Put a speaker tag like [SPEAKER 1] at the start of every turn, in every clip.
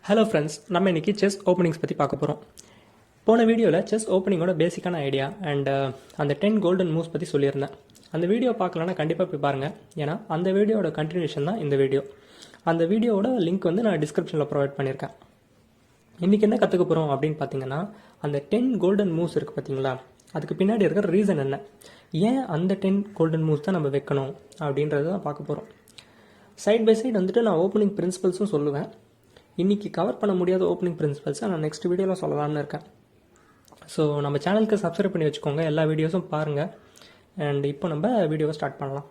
[SPEAKER 1] Hello friends, நம்ம இன்றைக்கி chess openings பற்றி பார்க்க போகிறோம். போன வீடியோவில் செஸ் ஓப்பனிங்கோட பேசிக்கான ஐடியா அண்ட் அந்த 10 கோல்டன் மூவ்ஸ் பற்றி சொல்லியிருந்தேன். அந்த வீடியோ பார்க்கலன்னா கண்டிப்பாக போய் பாருங்கள். ஏன்னா அந்த வீடியோட கண்டினியூஷன் தான் இந்த வீடியோ. அந்த வீடியோட லிங்க் வந்து நான் டிஸ்கிரிப்ஷனில் ப்ரொவைட் பண்ணியிருக்கேன். இன்றைக்கி என்ன கற்றுக்க போகிறோம் அப்படின்னு பார்த்தீங்கன்னா, அந்த 10 கோல்டன் மூவ்ஸ் இருக்குது பார்த்தீங்களா, அதுக்கு பின்னாடி இருக்கிற ரீசன் என்ன, ஏன் அந்த 10 கோல்டன் மூவ்ஸ் தான் நம்ம வைக்கணும் அப்படின்றத தான் பார்க்க போகிறோம். சைட் பை சைடு வந்துட்டு நான் ஓப்பனிங் பிரின்சிபல்ஸும் சொல்லுவேன். இன்றைக்கி கவர் பண்ண முடியாத ஓப்பனிங் பிரின்சிபல்ஸை நான் நெக்ஸ்ட் வீடியோவில் சொல்லலாம்னு இருக்கேன். ஸோ நம்ம சேனலுக்கு சப்ஸ்கிரைப் பண்ணி வச்சுக்கோங்க, எல்லா வீடியோஸும் பாருங்கள். அண்ட் இப்போ நம்ம வீடியோவை ஸ்டார்ட் பண்ணலாம்.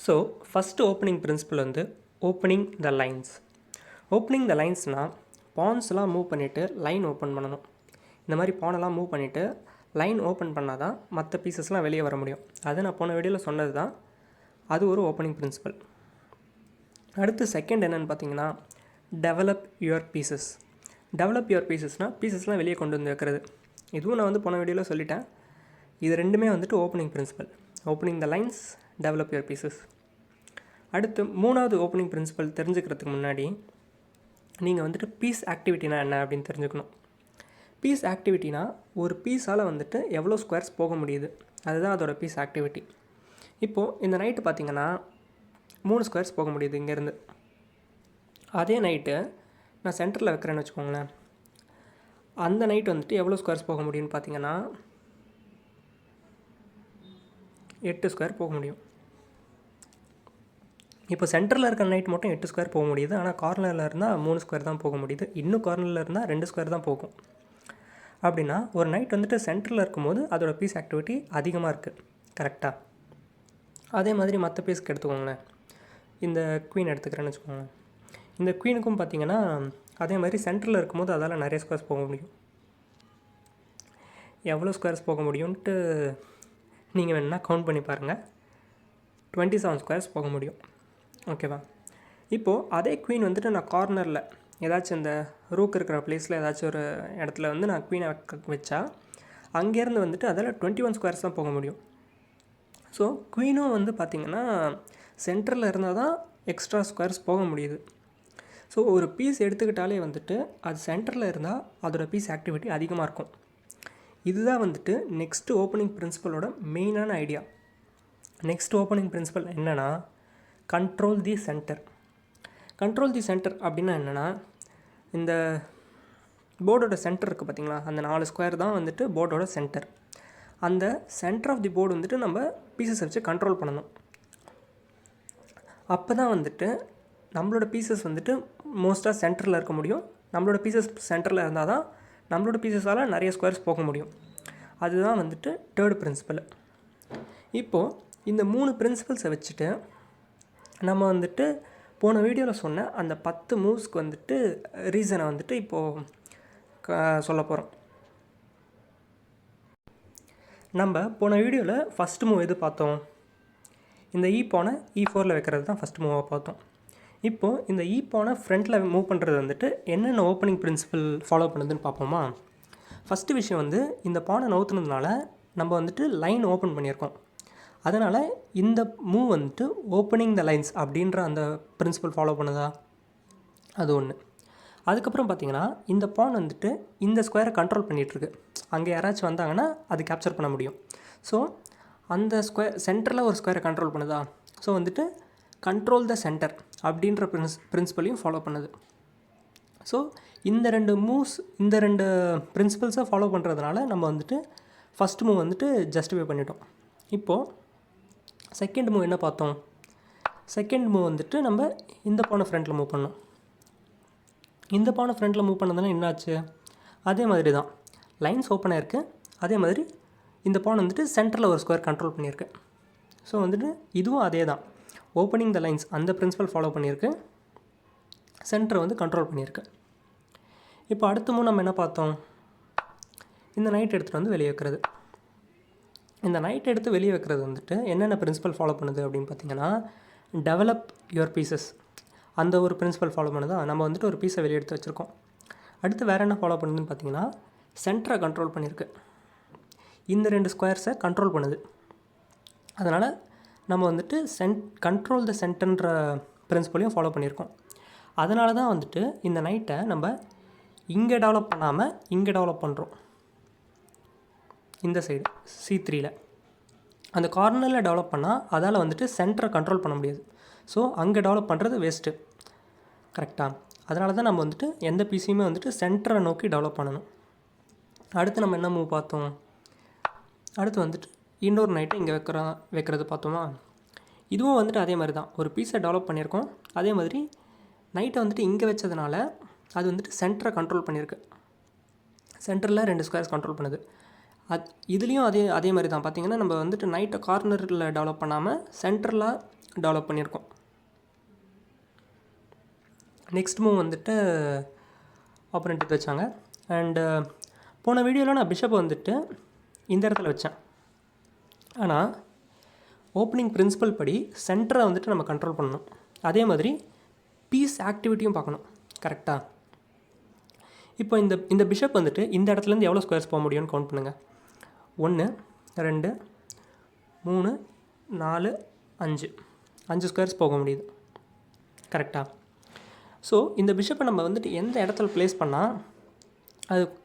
[SPEAKER 1] ஸோ ஃபஸ்ட்டு ஓப்பனிங் பிரின்சிபல் வந்து opening the lines. Opening the லைன்ஸ்னால் பான்ஸ்லாம் மூவ் பண்ணிவிட்டு லைன் ஓப்பன் பண்ணணும். இந்த மாதிரி பானெல்லாம் மூவ் பண்ணிவிட்டு லைன் ஓப்பன் பண்ணால் தான் மற்ற பீசஸ்லாம் வெளியே வர முடியும். அது நான் போன வீடியோவில் சொன்னது தான். அது ஒரு ஓப்பனிங் பிரின்சிபல். அடுத்து செகண்ட் என்னென்னு பார்த்தீங்கன்னா, develop your pieces. Develop your பீசஸ்னால் பீசஸ்லாம் வெளியே கொண்டு வந்து வைக்கிறது. இதுவும் நான் வந்து போன வீடியோவில் சொல்லிட்டேன். இது ரெண்டுமே வந்துட்டு opening principle. Opening the lines, develop your pieces. அடுத்து மூணாவது ஓப்பனிங் பிரின்சிபல் தெரிஞ்சுக்கிறதுக்கு முன்னாடி நீங்கள் வந்துட்டு பீஸ் ஆக்டிவிட்டினா என்ன அப்படின்னு தெரிஞ்சுக்கணும். பீஸ் ஆக்டிவிட்டினா ஒரு பீஸால் வந்துட்டு எவ்வளோ ஸ்கொயர்ஸ் போக முடியுது, அதுதான் அதோட பீஸ் ஆக்டிவிட்டி. இப்போது இந்த நைட்டு பார்த்திங்கன்னா 3 ஸ்கொயர்ஸ் போக முடியுது இங்கேருந்து. அதே நைட்டு நான் சென்டரில் வைக்கிறேன்னு வச்சுக்கோங்களேன், அந்த நைட் வந்துட்டு எவ்வளோ ஸ்கொயர்ஸ் போக முடியும்னு பார்த்தீங்கன்னா 8 ஸ்கொயர் போக முடியும். இப்போ சென்டரில் இருக்கிற நைட் மட்டும் 8 ஸ்கொயர் போக முடியுது. ஆனால் கார்னரில் இருந்தால் 3 ஸ்கொயர் தான் போக முடியுது. இன்னும் கார்னரில் இருந்தால் 2 ஸ்கொயர் தான் போகும். அப்படின்னா ஒரு நைட் வந்துட்டு சென்டரில் இருக்கும்போது அதோட பீஸ் ஆக்டிவிட்டி அதிகமாக இருக்குது. கரெக்டாக? அதே மாதிரி மற்ற பீஸ்க்கு எடுத்துக்கோங்களேன். இந்த குவீன் எடுத்துக்கிறேன்னு வச்சுக்கோங்களேன். இந்த குவீனுக்கும் பார்த்திங்கன்னா அதே மாதிரி சென்டரில் இருக்கும்போது அதால் நிறைய ஸ்கொயர்ஸ் போக முடியும். எவ்வளோ ஸ்கொயர்ஸ் போக முடியும்ன்ட்டு நீங்கள் வேணுன்னா கவுண்ட் பண்ணி பாருங்கள். 27 ஸ்கொயர்ஸ் போக முடியும். ஓகேவா? இப்போது அதே குவீன் வந்துட்டு நான் கார்னரில் ஏதாச்சும் இந்த ரூக் இருக்கிற பிளேஸில் ஏதாச்சும் ஒரு இடத்துல வந்து நான் குவீனை வச்சா அங்கேருந்து வந்துட்டு அதில் 21 ஸ்கொயர்ஸ் தான் போக முடியும். ஸோ குவீனும் வந்து பார்த்திங்கன்னா சென்டரில் இருந்தால் தான் எக்ஸ்ட்ரா ஸ்கொயர்ஸ் போக முடியுது. ஸோ ஒரு பீஸ் எடுத்துக்கிட்டாலே வந்துட்டு அது சென்டரில் இருந்தால் அதோட பீஸ் ஆக்டிவிட்டி அதிகமாக இருக்கும். இதுதான் வந்துட்டு நெக்ஸ்ட்டு ஓப்பனிங் பிரின்சிபலோட மெயினான ஐடியா. நெக்ஸ்ட் ஓப்பனிங் பிரின்சிபல் என்னென்னா, control the centre. Control the centre அப்படின்னா என்னென்னா, இந்த போர்டோட சென்டர் இருக்குது பார்த்திங்களா, அந்த 4 ஸ்கொயர் தான் வந்துட்டு போர்டோட சென்டர். அந்த சென்டர் ஆஃப் தி போர்டு வந்துட்டு நம்ம பீசஸ் வச்சு கண்ட்ரோல் பண்ணணும். அப்போ தான் வந்துட்டு நம்மளோட பீசஸ் வந்துட்டு மோஸ்ட்டாக சென்டரில் இருக்க முடியும். நம்மளோட பீசஸ் சென்டரில் இருந்தால் தான் நம்மளோட பீசஸால் நிறைய ஸ்கொயர்ஸ் போக முடியும். அதுதான் வந்துட்டு தேர்டு பிரின்சிபல். இப்போது இந்த 3 பிரின்சிபல்ஸை வச்சுட்டு நம்ம வந்துட்டு போன வீடியோவில் சொன்ன அந்த 10 மூவ்ஸ்க்கு வந்துட்டு ரீசனை வந்துட்டு இப்போது சொல்ல போகிறோம். நம்ம போன வீடியோவில் ஃபஸ்ட்டு மூவ் எது பார்த்தோம்? இந்த ஈ-பானை E4 வைக்கிறது தான் ஃபஸ்ட் மூவாக பார்த்தோம். இப்போது இந்த ஈ-பானை ஃப்ரண்ட்டில் மூவ் பண்ணுறது வந்துட்டு என்னென்ன ஓப்பனிங் பிரின்சிபல் ஃபாலோ பண்ணுதுன்னு பார்ப்போமா? ஃபஸ்ட்டு விஷயம் வந்து இந்த பானை நவுத்துனதுனால நம்ம வந்துட்டு லைன் ஓப்பன் பண்ணியிருக்கோம். அதனால் இந்த மூவ் வந்துட்டு ஓப்பனிங் த லைன்ஸ் அப்படின்ற அந்த பிரின்சிபல் ஃபாலோ பண்ணுதா? அது ஒன்று. அதுக்கப்புறம் பார்த்திங்கன்னா இந்த பான் வந்துட்டு இந்த ஸ்கொயரை கண்ட்ரோல் பண்ணிகிட்ருக்கு. அங்கே யாராச்சும் வந்தாங்கன்னா அது கேப்சர் பண்ண முடியும். ஸோ அந்த ஸ்கொயர் சென்டரில் ஒரு ஸ்கொயரை கண்ட்ரோல் பண்ணுதா? ஸோ வந்துட்டு கண்ட்ரோல் த சென்டர் அப்படின்ற பிரின்சிபலையும் ஃபாலோ பண்ணுது. ஸோ இந்த 2 மூவ்ஸ், இந்த 2 பிரின்சிபல்ஸை ஃபாலோ பண்ணுறதுனால நம்ம வந்துட்டு ஃபஸ்ட் மூவ் வந்துட்டு ஜஸ்டிஃபை பண்ணிட்டோம். இப்போது செகண்ட் மூவ் என்ன பார்த்தோம்? செகண்ட் மூவ் வந்துட்டு நம்ம இந்த பானை ஃப்ரண்ட்டில் மூவ் பண்ணோம். இந்த பானை ஃப்ரண்ட்டில் மூவ் பண்ணதுன்னா என்னாச்சு? அதே மாதிரி தான் லைன்ஸ் ஓப்பன் ஆகிருக்கு. அதே மாதிரி இந்த பான் வந்துட்டு சென்டரில் ஒரு ஸ்கொயர் கண்ட்ரோல் பண்ணியிருக்கு. ஸோ வந்துட்டு இதுவும் அதே தான், ஓப்பனிங் த லைன்ஸ் அந்த பிரின்சிபல் ஃபாலோ பண்ணியிருக்கு, சென்டரை வந்து கண்ட்ரோல் பண்ணியிருக்கு. இப்போ அடுத்த மூவ் நம்ம என்ன பார்த்தோம்? இந்த நைட் எடுத்துகிட்டு வந்து வெளியே வைக்கிறது. இந்த நைட் எடுத்து வெளியே வைக்கிறது வந்துட்டு என்னென்ன பிரின்சிபல் ஃபாலோ பண்ணுது அப்படின்னு பார்த்தீங்கன்னா, டெவலப் யுவர் பீசஸ் அந்த ஒரு பிரின்சிபல் ஃபாலோ பண்ணுதா? நம்ம வந்துட்டு ஒரு பீஸை வெளியே எடுத்து வச்சுருக்கோம். அடுத்து வேறு என்ன ஃபாலோ பண்ணுதுன்னு பார்த்தீங்கன்னா, சென்டரை கண்ட்ரோல் பண்ணியிருக்கு. இந்த 2 ஸ்கொயர்ஸை கண்ட்ரோல் பண்ணுது. அதனால் நம்ம வந்துட்டு கண்ட்ரோல் த சென்டர்ன்ற பிரின்சிபலையும் ஃபாலோ பண்ணியிருக்கோம். அதனால தான் வந்துட்டு இந்த நைட்டை நம்ம இங்கே டெவலப் பண்ணாமல் இங்கே டெவலப் பண்ணுறோம். இந்த சைடு C3ல் அந்த கார்னரில் டெவலப் பண்ணால் அதால் வந்துட்டு சென்டரை கண்ட்ரோல் பண்ண முடியாது. ஸோ அங்கே டெவலப் பண்ணுறது வேஸ்ட்டு. கரெக்டாக? அதனால தான் நம்ம வந்துட்டு எந்த பிசியுமே வந்துட்டு சென்டரை நோக்கி டெவலப் பண்ணணும். அடுத்து நம்ம என்ன மூவ் பார்த்தோம்? அடுத்து வந்துட்டு இன்னொரு நைட்டை இங்கே வைக்கிறது பார்த்தோமா? இதுவும் வந்துட்டு அதே மாதிரி தான். ஒரு பீஸை டெவலப் பண்ணியிருக்கோம். அதே மாதிரி நைட்டை வந்துட்டு இங்கே வச்சதுனால அது வந்துட்டு சென்டரை கண்ட்ரோல் பண்ணியிருக்கு. சென்டரில் 2 ஸ்கொயர்ஸ் கண்ட்ரோல் பண்ணுது. இதுலேயும் அதே மாதிரி தான். பார்த்திங்கன்னா நம்ம வந்துட்டு நைட்டை கார்னரில் டெவலப் பண்ணாமல் சென்டரில் டெவலப் பண்ணியிருக்கோம். நெக்ஸ்ட் மூவ் வந்துட்டு ஆப்போனண்ட் எடுத்து வச்சாங்க. அண்டு போன வீடியோவில் நான் பிஷப்பை வந்துட்டு இந்த இடத்துல வச்சேன். ஆனால் ஓப்பனிங் பிரின்சிபல் படி சென்டரை வந்துட்டு நம்ம கண்ட்ரோல் பண்ணணும். அதே மாதிரி பீஸ் ஆக்டிவிட்டியும் பார்க்கணும். கரெக்டாக? இப்போ இந்த பிஷப் வந்துட்டு இந்த இடத்துலேருந்து எவ்வளோ ஸ்கொயர்ஸ் போக முடியும்னு கவுண்ட் பண்ணுங்கள். 1 2 3 4 5 ஸ்கொயர்ஸ் போக முடியுது. கரெக்டாக? ஸோ இந்த பிஷப்பை நம்ம வந்துட்டு எந்த இடத்துல ப்ளேஸ் பண்ணால்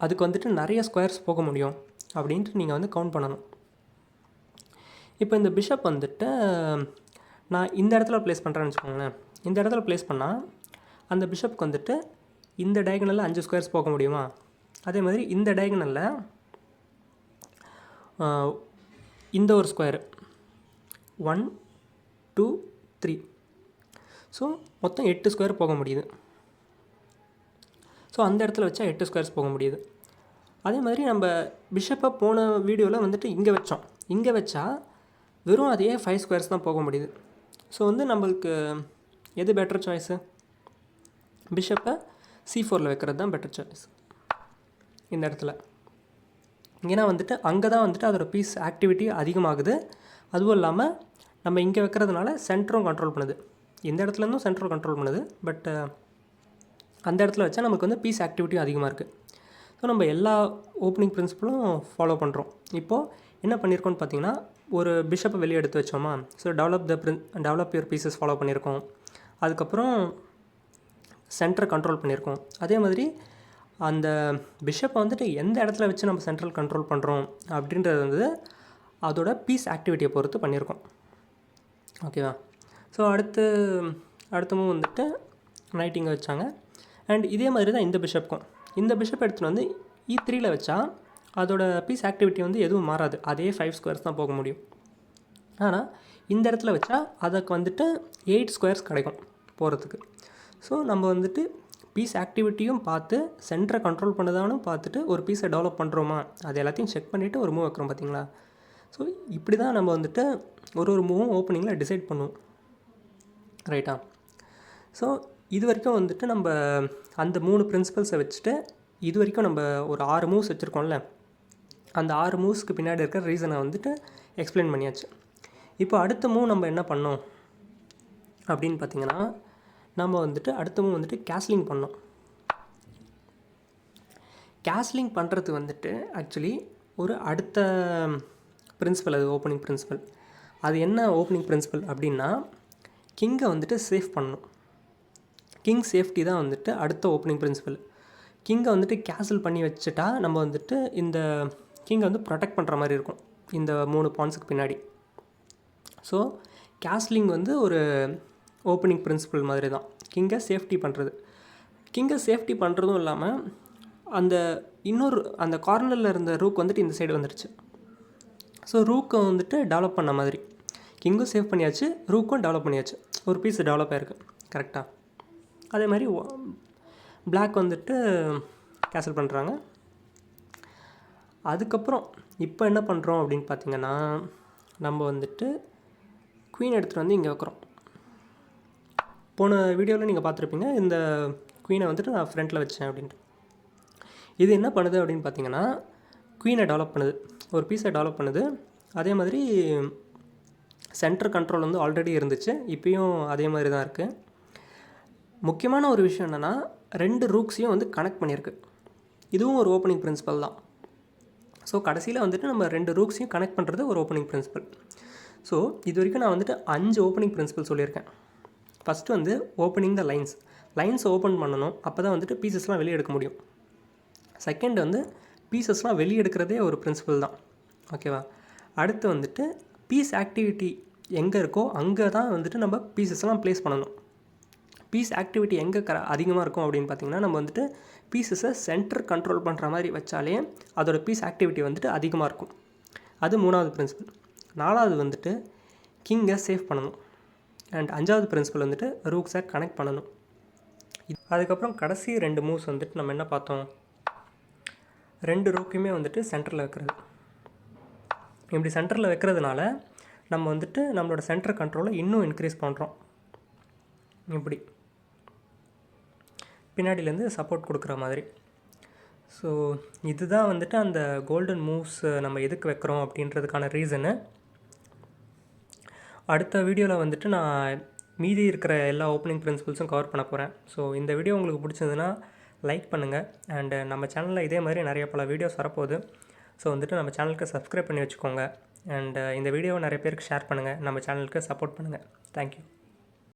[SPEAKER 1] அதுக்கு வந்துட்டு நிறைய ஸ்கொயர்ஸ் போக முடியும் அப்படின்ட்டு நீங்கள் வந்து கவுண்ட் பண்ணணும். இப்போ இந்த பிஷப் வந்துட்டு நான் இந்த இடத்துல ப்ளேஸ் பண்ணுறேன்னு வச்சுக்கோங்களேன். இந்த இடத்துல ப்ளேஸ் பண்ணால் அந்த பிஷப்புக்கு வந்துட்டு இந்த டயகனலில் 5 ஸ்கொயர்ஸ் போக முடியுமா? அதே மாதிரி இந்த டயகனலில் இந்த ஒரு ஸ்கொயரு 1 2 3, ஸோ மொத்தம் 8 ஸ்கொயர் போக முடியுது. ஸோ அந்த இடத்துல வச்சா 8 ஸ்கொயர்ஸ் போக முடியுது. அதே மாதிரி நம்ம பிஷப்பை போன வீடியோவில் வந்துட்டு இங்கே வச்சோம். இங்கே வச்சா வெறும் அதே 5 ஸ்கொயர்ஸ் தான் போக முடியுது. ஸோ வந்து நம்மளுக்கு எது பெட்டர் சாய்ஸு? பிஷப்பை C4ல் வைக்கிறது தான் பெட்டர் சாய்ஸ் இந்த இடத்துல. ஏன்னா வந்துட்டு அங்கே தான் வந்துட்டு அதோட பீஸ் ஆக்டிவிட்டி அதிகமாகுது. அதுவும் இல்லாமல் நம்ம இங்கே வைக்கிறதுனால சென்டரும் கண்ட்ரோல் பண்ணுது. இந்த இடத்துலேருந்தும் சென்டரும் கண்ட்ரோல் பண்ணுது. பட் அந்த இடத்துல வச்சா நமக்கு வந்து பீஸ் ஆக்டிவிட்டியும் அதிகமாக இருக்குது. ஸோ நம்ம எல்லா ஓப்பனிங் பிரின்சிபலும் ஃபாலோ பண்ணுறோம். இப்போது என்ன பண்ணியிருக்கோன்னு பார்த்தீங்கன்னா, ஒரு பிஷப்பை வெளியே எடுத்து வச்சோமா? So develop your pieces follow பண்ணியிருக்கோம். அதுக்கப்புறம் சென்டரை கண்ட்ரோல் பண்ணியிருக்கோம். அதே மாதிரி அந்த பிஷப்பை வந்துட்டு எந்த இடத்துல வச்சு நம்ம சென்ட்ரல் கண்ட்ரோல் பண்ணுறோம் அப்படின்றது வந்து அதோட பீஸ் ஆக்டிவிட்டியை பொறுத்து பண்ணியிருக்கோம். ஓகேவா? ஸோ அடுத்த மூவ் வந்துட்டு நைட் இங்கே வச்சாங்க. அண்ட் இதே மாதிரி தான் இந்த பிஷப்புக்கும். இந்த பிஷப் எடுத்துகிட்டு வந்து E3ல் வச்சா அதோட பீஸ் ஆக்டிவிட்டி வந்து எதுவும் மாறாது. அதே 5 ஸ்கொயர்ஸ் தான் போக முடியும். ஆனால் இந்த இடத்துல வச்சா அதுக்கு வந்துட்டு 8 ஸ்கொயர்ஸ் கிடைக்கும் போகிறதுக்கு. ஸோ நம்ம வந்துட்டு பீஸ் ஆக்டிவிட்டியும் பார்த்து சென்டரை கண்ட்ரோல் பண்ணதானும் பார்த்துட்டு ஒரு பீஸை டெவலப் பண்ணுறோமா அது எல்லாத்தையும் செக் பண்ணிவிட்டு ஒரு மூவ் வைக்கிறோம். பார்த்தீங்களா? ஸோ இப்படி தான் நம்ம வந்துட்டு ஒரு மூவும் ஓப்பனிங்கில் டிசைட் பண்ணுவோம். ரைட்டா? ஸோ இது வரைக்கும் வந்துட்டு நம்ம அந்த 3 பிரின்சிபல்ஸை வச்சுட்டு இது வரைக்கும் நம்ம ஒரு 6 மூவ்ஸ் வச்சுருக்கோம்ல, அந்த 6 மூவ்ஸ்க்கு பின்னாடி இருக்கிற ரீசனை வந்துட்டு எக்ஸ்பிளைன் பண்ணியாச்சு. இப்போ அடுத்த மூவ் நம்ம என்ன பண்ணோம் அப்படின்னு பார்த்தீங்கன்னா, நம்ம வந்துட்டு அடுத்த மூவ் வந்துட்டு கேஸ்லிங் பண்ணோம். கேஸ்லிங் பண்ணுறது வந்துட்டு ஆக்சுவலி ஒரு அடுத்த பிரின்சிபல், அது ஓப்பனிங் பிரின்சிபல். அது என்ன ஓப்பனிங் பிரின்சிபல் அப்படின்னா, கிங்கை வந்துட்டு சேஃப் பண்ணணும். கிங் சேஃப்டி தான் வந்துட்டு அடுத்த ஓப்பனிங் பிரின்சிபல். கிங்கை வந்துட்டு கேன்சல் பண்ணி வச்சுட்டா நம்ம வந்துட்டு இந்த கிங்கை வந்து ப்ரொடெக்ட் பண்ணுற மாதிரி இருக்கும் இந்த 3 பாயிண்ட்ஸுக்கு பின்னாடி. ஸோ கேஸ்லிங் வந்து ஒரு ஓப்பனிங் பிரின்சிபல் மாதிரி தான், கிங்கை சேஃப்டி பண்ணுறது. கிங்கை சேஃப்டி பண்ணுறதும் இல்லாமல் அந்த கார்னரில் இருந்த ரூக் வந்துட்டு இந்த சைடு வந்துடுச்சு. ஸோ ரூக்கை வந்துட்டு டெவலப் பண்ண மாதிரி கிங்கும் சேவ் பண்ணியாச்சு, ரூக்கும் டெவலப் பண்ணியாச்சு, ஒரு பீஸ் டெவலப் ஆகிருக்கு. கரெக்டாக? அதே மாதிரி பிளாக் வந்துட்டு கேன்சல் பண்ணுறாங்க. அதுக்கப்புறம் இப்போ என்ன பண்ணுறோம் அப்படின்னு பார்த்திங்கன்னா, நம்ம வந்துட்டு குவீன் எடுத்துகிட்டு வந்து இங்கே வைக்கிறோம். போன வீடியோவில் நீங்கள் பார்த்துருப்பீங்க, இந்த குவீனை வந்துட்டு நான் ஃப்ரண்ட்டில் வச்சேன் அப்படின்ட்டு. இது என்ன பண்ணுது அப்படின்னு பார்த்தீங்கன்னா, குவீனை டெவலப் பண்ணுது, ஒரு பீஸை டெவலப் பண்ணுது. அதே மாதிரி சென்டர் கண்ட்ரோல் வந்து ஆல்ரெடி இருந்துச்சு, இப்போயும் அதே மாதிரி தான் இருக்குது. முக்கியமான ஒரு விஷயம் என்னென்னா, 2 ரூக்ஸையும் வந்து கனெக்ட் பண்ணியிருக்கு. இதுவும் ஒரு ஓப்பனிங் பிரின்சிபல் தான். ஸோ கடைசியில் வந்துட்டு நம்ம 2 ரூக்ஸையும் கனெக்ட் பண்ணுறது ஒரு ஓப்பனிங் பிரின்சிபல். ஸோ இது வரைக்கும் நான் வந்துட்டு 5 ஓப்பனிங் பிரின்சிபல் சொல்லியிருக்கேன். ஃபஸ்ட்டு வந்து ஓப்பனிங் த லைன்ஸ் ஓப்பன் பண்ணணும். அப்போ தான் வந்துட்டு பீசஸ்லாம் வெளியே எடுக்க முடியும். செகண்ட் வந்து பீசஸ்லாம் வெளியே எடுக்கிறதே ஒரு பிரின்சிபல் தான். ஓகேவா? அடுத்து வந்துட்டு பீஸ் ஆக்டிவிட்டி எங்கே இருக்கோ அங்கே தான் வந்துட்டு நம்ம பீசஸ்லாம் ப்ளேஸ் பண்ணணும். பீஸ் ஆக்டிவிட்டி எங்கே அதிகமாக இருக்கும் அப்படின்னு பார்த்திங்கன்னா, நம்ம வந்துட்டு பீசஸை சென்டர் கண்ட்ரோல் பண்ணுற மாதிரி வச்சாலே அதோட பீஸ் ஆக்டிவிட்டி வந்துட்டு அதிகமாக இருக்கும். அது 3வது பிரின்சிபல். 4வது வந்துட்டு கிங்கை சேவ் பண்ணணும். அண்ட் 5வது பிரின்சிபல் வந்துட்டு ரூக்ஸை கனெக்ட் பண்ணணும். அதுக்கப்புறம் கடைசி 2 மூவ்ஸ் வந்துட்டு நம்ம என்ன பார்த்தோம், 2 ரூக்குமே வந்துட்டு சென்டரில் வைக்கிறது. இப்படி சென்டரில் வைக்கிறதுனால நம்ம வந்துட்டு நம்மளோட சென்டர் கண்ட்ரோலை இன்னும் இன்க்ரீஸ் பண்ணுறோம். இப்படி பின்னாடியிலேருந்து சப்போர்ட் கொடுக்குற மாதிரி. ஸோ இதுதான் வந்துட்டு அந்த கோல்டன் மூவ்ஸ் நம்ம எதுக்கு வைக்கிறோம் அப்படின்றதுக்கான ரீசனு. அடுத்த வீடியோவில் வந்துட்டு நான் மீதி இருக்கிற எல்லா ஓப்பனிங் பிரின்சிபல்ஸும் கவர் பண்ண போகிறேன். ஸோ இந்த வீடியோ உங்களுக்கு பிடிச்சதுன்னா லைக் பண்ணுங்கள். அண்டு நம்ம சேனலில் இதே மாதிரி நிறைய பல வீடியோஸ் வரப்போகுது. ஸோ வந்துட்டு நம்ம சேனலுக்கு சப்ஸ்கிரைப் பண்ணி வச்சுக்கோங்க. அண்டு இந்த வீடியோவை நிறைய பேருக்கு ஷேர் பண்ணுங்கள். நம்ம சேனலுக்கு சப்போர்ட் பண்ணுங்கள். தேங்க்யூ.